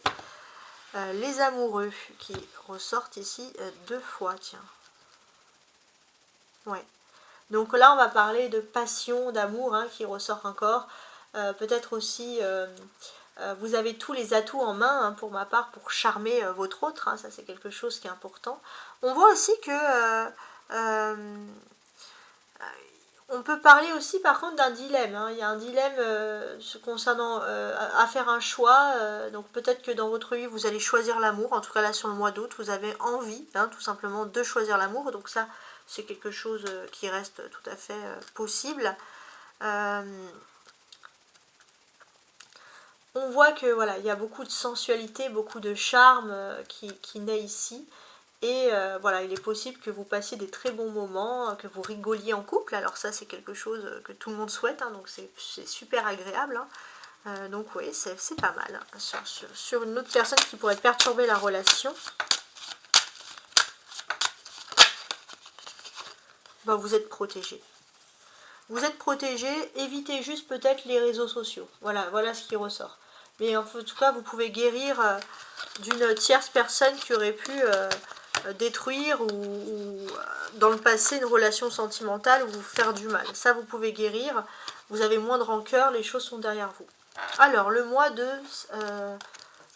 les amoureux qui ressortent ici 2 fois, tiens. Ouais. Donc là, on va parler de passion, d'amour hein, qui ressort encore. Peut-être aussi, vous avez tous les atouts en main, hein, pour ma part, pour charmer votre autre. Hein, ça, c'est quelque chose qui est important. On voit aussi que... on peut parler aussi par contre d'un dilemme. Hein. Il y a un dilemme concernant à faire un choix. Donc peut-être que dans votre vie, vous allez choisir l'amour. En tout cas là, sur le mois d'août, vous avez envie hein, tout simplement de choisir l'amour. Donc ça, c'est quelque chose qui reste tout à fait possible. On voit que voilà, il y a beaucoup de sensualité, beaucoup de charme qui naît ici. Et voilà, il est possible que vous passiez des très bons moments, que vous rigoliez en couple. Alors ça, c'est quelque chose que tout le monde souhaite, hein, donc c'est super agréable. Hein. Donc oui, c'est pas mal. Hein, sur une autre personne qui pourrait perturber la relation. Ben, vous êtes protégé. Vous êtes protégé, évitez juste peut-être les réseaux sociaux. Voilà ce qui ressort. Mais en tout cas, vous pouvez guérir d'une tierce personne qui aurait pu... détruire ou dans le passé une relation sentimentale ou vous faire du mal. Ça vous pouvez guérir, vous avez moins de rancœur, les choses sont derrière vous. Alors le mois de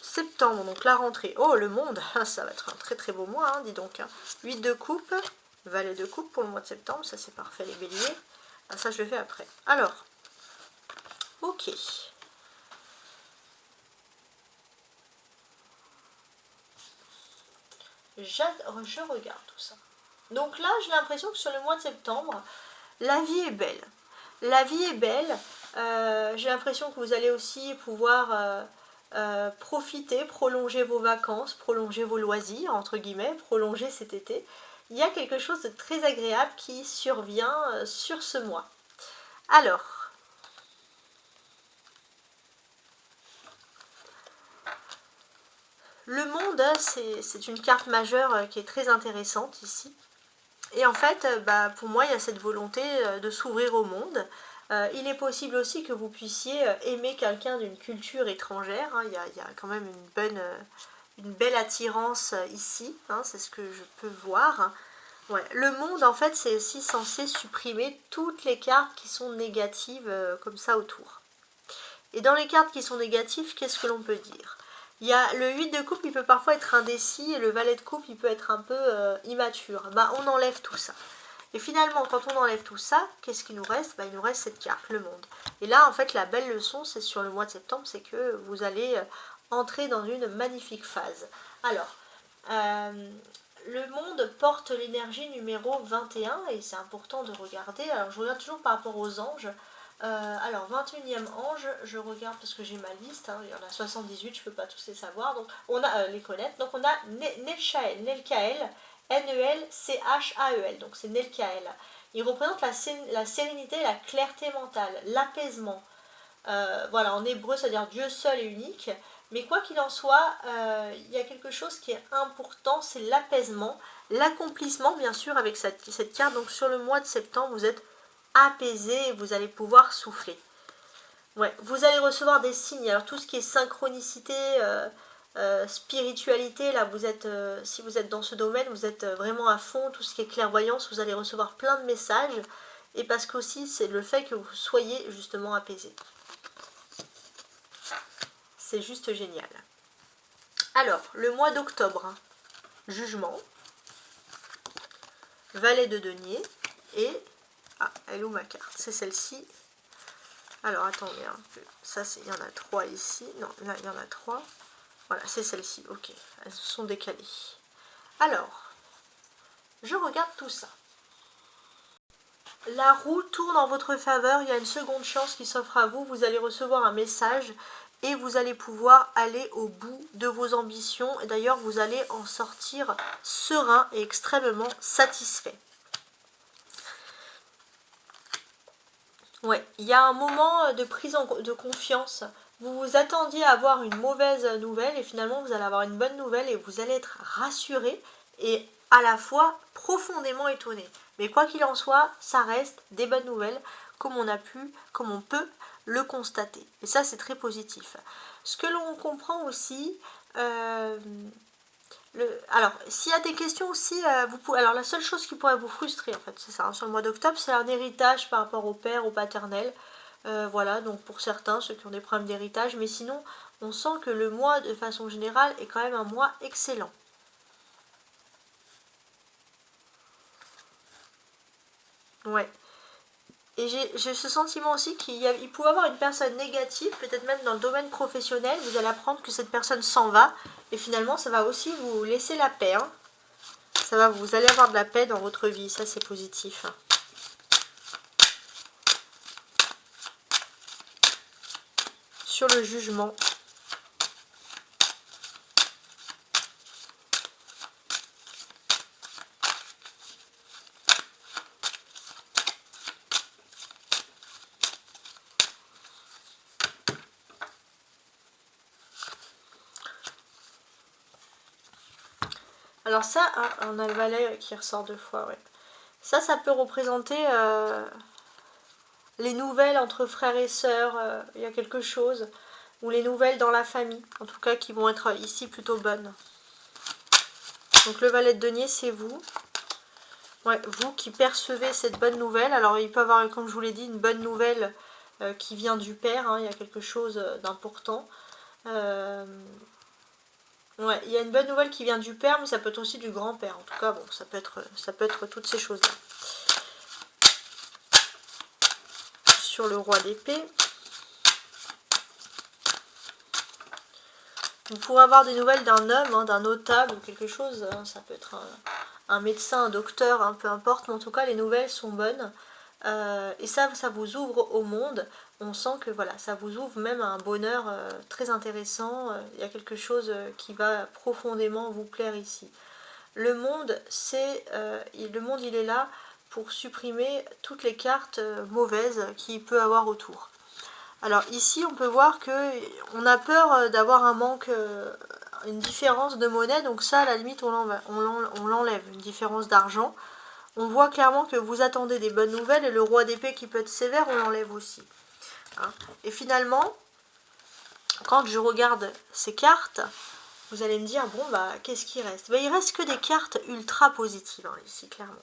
septembre, donc la rentrée. Oh le monde, ça va être un très très beau mois, hein, dis donc. Hein. 8 de coupe, valet de coupe pour le mois de septembre, ça c'est parfait les béliers. Ah, ça je le fais après. Alors, ok. Je regarde tout ça. Donc là, j'ai l'impression que sur le mois de septembre, la vie est belle. La vie est belle. J'ai l'impression que vous allez aussi pouvoir profiter, prolonger vos vacances, prolonger vos loisirs, entre guillemets, prolonger cet été. Il y a quelque chose de très agréable qui survient sur ce mois. Alors, le monde, c'est une carte majeure qui est très intéressante ici. Et en fait, pour moi, il y a cette volonté de s'ouvrir au monde. Il est possible aussi que vous puissiez aimer quelqu'un d'une culture étrangère. Hein. Il y a quand même une belle attirance ici. Hein. C'est ce que je peux voir. Ouais. Le monde, en fait, c'est aussi censé supprimer toutes les cartes qui sont négatives comme ça autour. Et dans les cartes qui sont négatives, qu'est-ce que l'on peut dire ? Il y a le 8 de coupe, il peut parfois être indécis, et le valet de coupe, il peut être un peu immature. On enlève tout ça. Et finalement, quand on enlève tout ça, qu'est-ce qui nous reste ? Il nous reste cette carte, le monde. Et là, en fait, la belle leçon, c'est sur le mois de septembre, c'est que vous allez entrer dans une magnifique phase. Alors, le monde porte l'énergie numéro 21, et c'est important de regarder. Alors, je regarde toujours par rapport aux anges. Alors 21e ange, je regarde parce que j'ai ma liste, hein, il y en a 78, je ne peux pas tous les savoir, donc on a les connaître. Donc on a Nelchael, Nelchael, donc c'est Nelchael. Il représente la sérénité, la clarté mentale, l'apaisement. Voilà, en hébreu, c'est-à-dire Dieu seul et unique. Mais quoi qu'il en soit, il y a quelque chose qui est important, c'est l'apaisement, l'accomplissement, bien sûr, avec cette carte. Donc sur le mois de septembre, vous êtes apaisé et vous allez pouvoir souffler. Ouais, vous allez recevoir des signes. Alors tout ce qui est synchronicité, spiritualité, là vous êtes, si vous êtes dans ce domaine, vous êtes vraiment à fond. Tout ce qui est clairvoyance, vous allez recevoir plein de messages. Et parce qu'aussi c'est le fait que vous soyez justement apaisé. C'est juste génial. Alors, le mois d'octobre, hein. Jugement. valet de denier et... Ah, elle est où ma carte? C'est celle-ci. Alors, attendez, hein. Ça, il y en a 3 ici. Non, là, il y en a 3. Voilà, c'est celle-ci. Ok, elles sont décalées. Alors, je regarde tout ça. La roue tourne en votre faveur. Il y a une seconde chance qui s'offre à vous. Vous allez recevoir un message et vous allez pouvoir aller au bout de vos ambitions. Et d'ailleurs, vous allez en sortir serein et extrêmement satisfait. Ouais, il y a un moment de prise de confiance. Vous vous attendiez à avoir une mauvaise nouvelle et finalement vous allez avoir une bonne nouvelle et vous allez être rassuré et à la fois profondément étonné. Mais quoi qu'il en soit, ça reste des bonnes nouvelles comme on peut le constater. Et ça, c'est très positif. Ce que l'on comprend aussi, alors, s'il y a des questions aussi, alors la seule chose qui pourrait vous frustrer, en fait, c'est ça, hein, sur le mois d'octobre, c'est un héritage par rapport au père, au paternel. Voilà, donc pour certains, ceux qui ont des problèmes d'héritage, mais sinon, on sent que le mois, de façon générale, est quand même un mois excellent. Ouais. Et j'ai ce sentiment aussi qu'il pouvait avoir une personne négative, peut-être même dans le domaine professionnel, vous allez apprendre que cette personne s'en va, et finalement, ça va aussi vous laisser la paix, hein. Vous allez avoir de la paix dans votre vie, ça c'est positif. Sur le jugement. Alors ça, on a le valet qui ressort 2 fois, ouais. Ça peut représenter les nouvelles entre frères et sœurs, il y a quelque chose, ou les nouvelles dans la famille, en tout cas qui vont être ici plutôt bonnes. Donc le valet de denier, c'est vous. Ouais, vous qui percevez cette bonne nouvelle. Alors il peut y avoir, comme je vous l'ai dit, une bonne nouvelle qui vient du père, hein, il y a quelque chose d'important. Ouais, il y a une bonne nouvelle qui vient du père, mais ça peut être aussi du grand-père. En tout cas, bon, ça peut être toutes ces choses-là. Sur le roi d'épée. Vous pourrez avoir des nouvelles d'un homme, hein, d'un notable ou quelque chose. Hein, ça peut être un médecin, un docteur, hein, peu importe. Mais en tout cas, les nouvelles sont bonnes. Et ça vous ouvre au monde. On sent que voilà, ça vous ouvre même à un bonheur très intéressant. Il y a quelque chose qui va profondément vous plaire ici. Le monde, il est là pour supprimer toutes les cartes mauvaises qu'il peut avoir autour. Alors ici, on peut voir qu'on a peur d'avoir un manque, une différence de monnaie. Donc ça, à la limite, on l'enlève, une différence d'argent. On voit clairement que vous attendez des bonnes nouvelles et le roi d'épée qui peut être sévère, on l'enlève aussi. Hein. Et finalement, quand je regarde ces cartes, vous allez me dire, bon, bah, qu'est-ce qui reste? Il reste que des cartes ultra positives, hein, ici, clairement.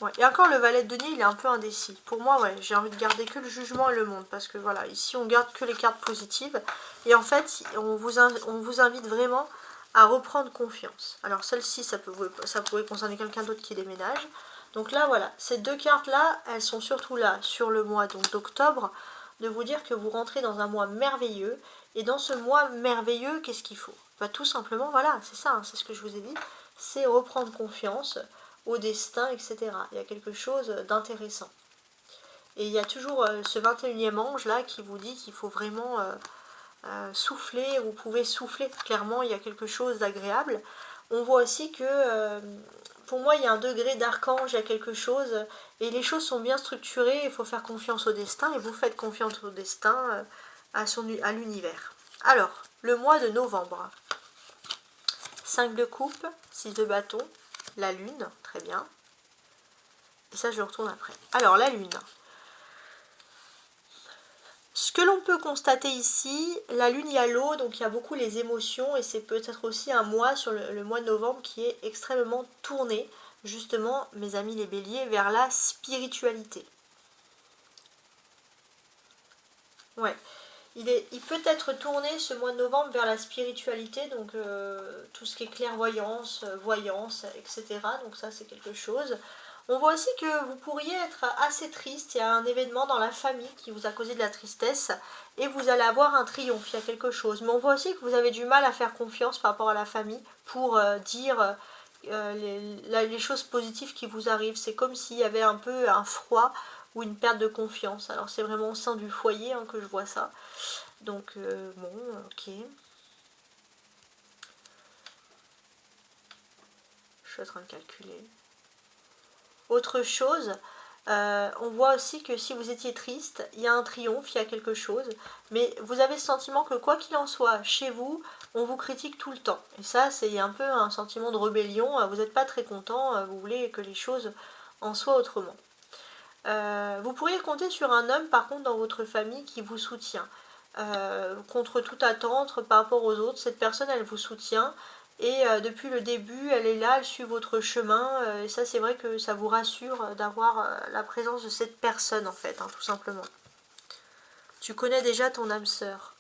Ouais. Et encore, le valet de denier, il est un peu indécis. Pour moi, ouais, j'ai envie de garder que le jugement et le monde. Parce que voilà, ici, on garde que les cartes positives. Et en fait, on vous invite vraiment à reprendre confiance. Alors, celle-ci, ça pourrait concerner quelqu'un d'autre qui déménage. Donc là, voilà, ces 2 cartes-là, elles sont surtout là, sur le mois d'octobre, de vous dire que vous rentrez dans un mois merveilleux. Et dans ce mois merveilleux, qu'est-ce qu'il faut? Bah, tout simplement, voilà, c'est ça, hein, c'est ce que je vous ai dit. C'est reprendre confiance au destin, etc. Il y a quelque chose d'intéressant. Et il y a toujours ce 21e ange là qui vous dit qu'il faut vraiment souffler, vous pouvez souffler, clairement il y a quelque chose d'agréable. On voit aussi que pour moi il y a un degré d'archange, il y a quelque chose, et les choses sont bien structurées, il faut faire confiance au destin, et vous faites confiance au destin, à l'univers. Alors, le mois de novembre. 5 de coupe, 6 de bâton, la lune, très bien. Et ça, je le retourne après. Alors, la lune. Ce que l'on peut constater ici, la lune, il y a l'eau, donc il y a beaucoup les émotions. Et c'est peut-être aussi un mois, sur le mois de novembre, qui est extrêmement tourné, justement, mes amis les béliers, vers la spiritualité. Ouais. il peut être tourné ce mois de novembre vers la spiritualité, donc tout ce qui est clairvoyance, voyance, etc. Donc ça c'est quelque chose. On voit aussi que vous pourriez être assez triste, il y a un événement dans la famille qui vous a causé de la tristesse et vous allez avoir un triomphe, il y a quelque chose. Mais on voit aussi que vous avez du mal à faire confiance par rapport à la famille pour dire les choses positives qui vous arrivent. C'est comme s'il y avait un peu un froid ou une perte de confiance. Alors c'est vraiment au sein du foyer que je vois ça. Donc bon, ok. Je suis en train de calculer. Autre chose, on voit aussi que si vous étiez triste, il y a un triomphe, il y a quelque chose, mais vous avez ce sentiment que quoi qu'il en soit, chez vous, on vous critique tout le temps. Et ça, c'est un peu un sentiment de rébellion, vous n'êtes pas très content, vous voulez que les choses en soient autrement. Vous pourriez compter sur un homme, par contre, dans votre famille qui vous soutient. Contre toute attente par rapport aux autres, cette personne, elle vous soutient. Et depuis le début, elle est là, elle suit votre chemin. Et ça, c'est vrai que ça vous rassure d'avoir la présence de cette personne, en fait, tout simplement. Tu connais déjà ton âme sœur.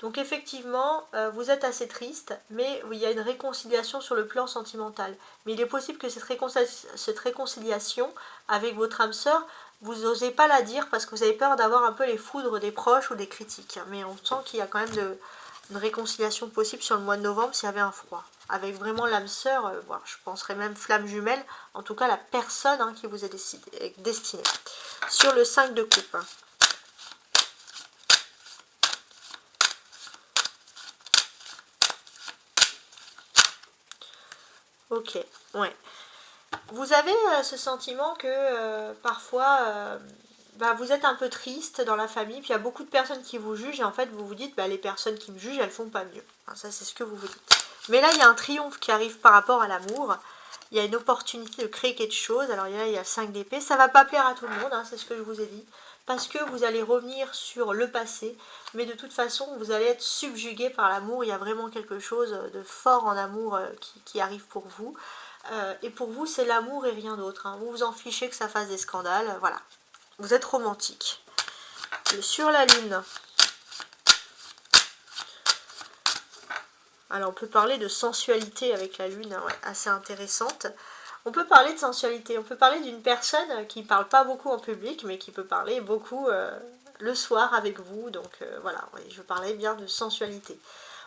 Donc effectivement, vous êtes assez triste, mais il y a une réconciliation sur le plan sentimental. Mais il est possible que cette réconciliation avec votre âme sœur, vous n'osez pas la dire parce que vous avez peur d'avoir un peu les foudres des proches ou des critiques. Mais on sent qu'il y a quand même une réconciliation possible sur le mois de novembre s'il y avait un froid. Avec vraiment l'âme sœur, voilà, je penserais même flamme jumelle, en tout cas la personne qui vous est destinée. Sur le 5 de coupe. Ok, ouais. Vous avez ce sentiment que parfois vous êtes un peu triste dans la famille, puis il y a beaucoup de personnes qui vous jugent, et en fait vous vous dites, les personnes qui me jugent, elles font pas mieux. Enfin, ça c'est ce que vous vous dites. Mais là il y a un triomphe qui arrive par rapport à l'amour, il y a une opportunité de créer quelque chose, alors là il y a 5 d'épée, ça va pas plaire à tout le monde, c'est ce que je vous ai dit, parce que vous allez revenir sur le passé, mais de toute façon vous allez être subjugué par l'amour, il y a vraiment quelque chose de fort en amour qui arrive pour vous. Et pour vous c'est l'amour et rien d'autre, vous vous en fichez que ça fasse des scandales, voilà, vous êtes romantique. Sur la lune, alors on peut parler de sensualité avec la lune, ouais, assez intéressante. On peut parler de sensualité, on peut parler d'une personne qui ne parle pas beaucoup en public, mais qui peut parler beaucoup le soir avec vous, donc voilà, ouais, je parlais bien de sensualité.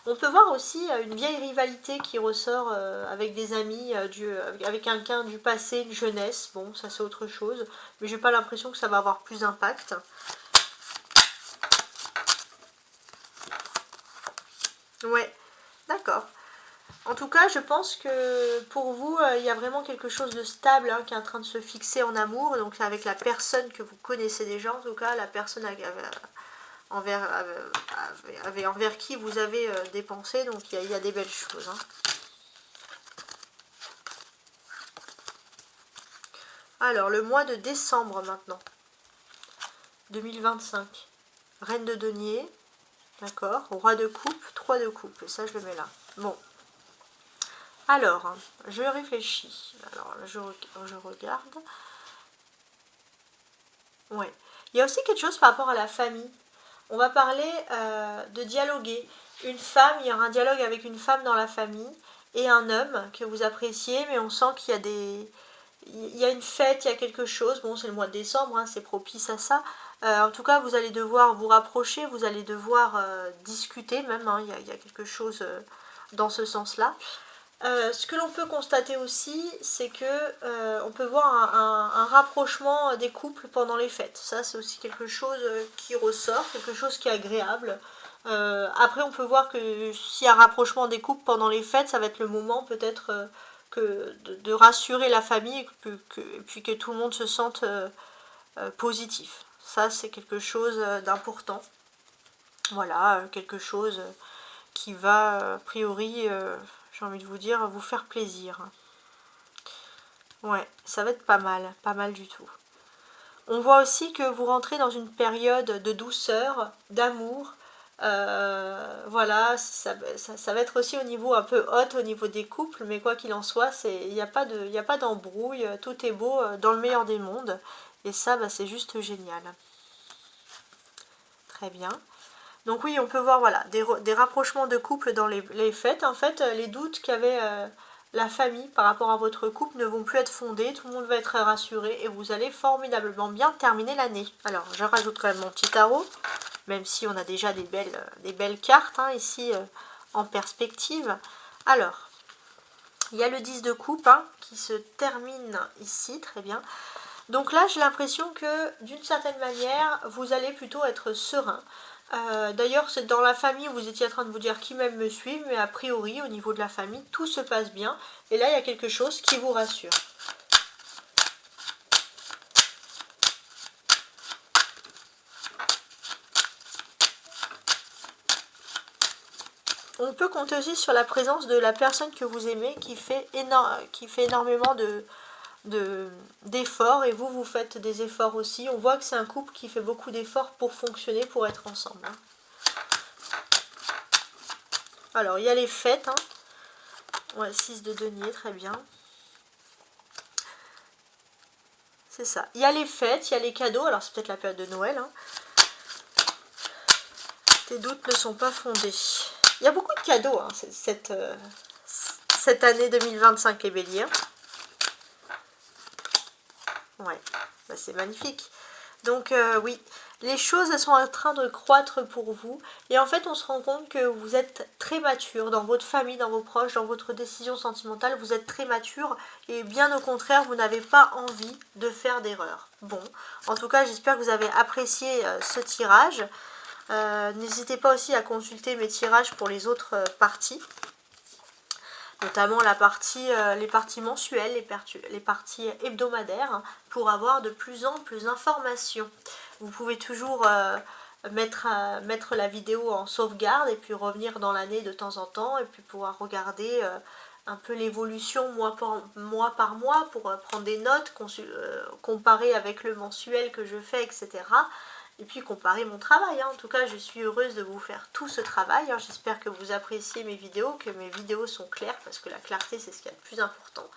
On peut voir aussi une vieille rivalité qui ressort avec des amis, avec quelqu'un du passé, une jeunesse. Bon, ça c'est autre chose, mais j'ai pas l'impression que ça va avoir plus d'impact. Ouais, d'accord. En tout cas, je pense que pour vous, il y a vraiment quelque chose de stable qui est en train de se fixer en amour. Donc avec la personne que vous connaissez déjà, en tout cas, la personne envers qui vous avez dépensé. Donc il y a des belles choses. Alors, le mois de décembre maintenant. 2025. Reine de denier. D'accord. Roi de coupe, 3 de coupe. Et ça, je le mets là. Bon. Alors, je réfléchis. Alors, je regarde. Ouais. Il y a aussi quelque chose par rapport à la famille. On va parler de dialoguer. Une femme, il y aura un dialogue avec une femme dans la famille et un homme que vous appréciez, mais on sent qu'il y a il y a une fête, il y a quelque chose. Bon, c'est le mois de décembre, c'est propice à ça. En tout cas, vous allez devoir vous rapprocher, vous allez devoir discuter même. Il y a quelque chose dans ce sens-là. Ce que l'on peut constater aussi, c'est que on peut voir un rapprochement des couples pendant les fêtes. Ça, c'est aussi quelque chose qui ressort, quelque chose qui est agréable. Après, on peut voir que s'il y a un rapprochement des couples pendant les fêtes, ça va être le moment peut-être de rassurer la famille et puis que tout le monde se sente positif. Ça, c'est quelque chose d'important. Voilà, quelque chose qui va, a priori, j'ai envie de vous dire, vous faire plaisir. Ouais, ça va être pas mal du tout. On voit aussi que vous rentrez dans une période de douceur, d'amour. Voilà, ça va être aussi au niveau un peu haute, au niveau des couples, mais quoi qu'il en soit, il n'y a pas d'embrouille, tout est beau dans le meilleur des mondes. Et ça, c'est juste génial. Très bien. Donc oui, on peut voir voilà, des rapprochements de couple dans les fêtes. En fait, les doutes qu'avait la famille par rapport à votre couple ne vont plus être fondés, tout le monde va être rassuré et vous allez formidablement bien terminer l'année. Alors, je rajoute quand même mon petit tarot, même si on a déjà des belles cartes hein, ici en perspective. Alors, il y a le 10 de coupe hein, qui se termine ici, très bien. Donc là, j'ai l'impression que d'une certaine manière, vous allez plutôt être serein. D'ailleurs, c'est dans la famille, vous étiez en train de vous dire qui m'aime me suivre, mais a priori, au niveau de la famille, tout se passe bien. Et là, il y a quelque chose qui vous rassure. On peut compter aussi sur la présence de la personne que vous aimez qui fait énormément d'efforts et vous faites des efforts aussi. On voit que c'est un couple qui fait beaucoup d'efforts pour fonctionner, pour être ensemble. Alors, il y a les fêtes. Hein. Ouais, 6 de denier, très bien. C'est ça. Il y a les fêtes, il y a les cadeaux. Alors, c'est peut-être la période de Noël. Hein. Tes doutes ne sont pas fondés. Il y a beaucoup de cadeaux hein, cette année 2025, les béliers. Ouais, bah, c'est magnifique. Donc oui, les choses elles sont en train de croître pour vous. Et en fait, on se rend compte que vous êtes très mature dans votre famille, dans vos proches, dans votre décision sentimentale. Vous êtes très mature et bien au contraire, vous n'avez pas envie de faire d'erreurs. Bon, en tout cas, j'espère que vous avez apprécié ce tirage. N'hésitez pas aussi à consulter mes tirages pour les autres parties. Notamment les parties mensuelles, les parties hebdomadaires, hein, pour avoir de plus en plus d'informations. Vous pouvez toujours mettre la vidéo en sauvegarde et puis revenir dans l'année de temps en temps et puis pouvoir regarder un peu l'évolution mois par mois pour prendre des notes, comparer avec le mensuel que je fais, etc. Et puis comparer mon travail. Hein. En tout cas, je suis heureuse de vous faire tout ce travail. Hein. J'espère que vous appréciez mes vidéos, que mes vidéos sont claires, parce que la clarté, c'est ce qu'il y a de plus important.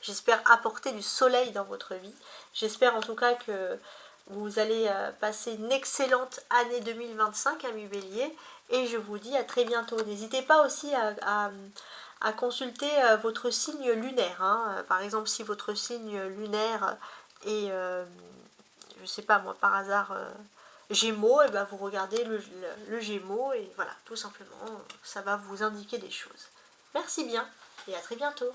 J'espère apporter du soleil dans votre vie. J'espère en tout cas que vous allez passer une excellente année 2025, amis béliers. Et je vous dis à très bientôt. N'hésitez pas aussi à consulter votre signe lunaire. Hein. Par exemple, si votre signe lunaire est, je sais pas moi, par hasard... Gémeaux, et ben vous regardez le Gémeaux et voilà, tout simplement, ça va vous indiquer des choses. Merci bien et à très bientôt.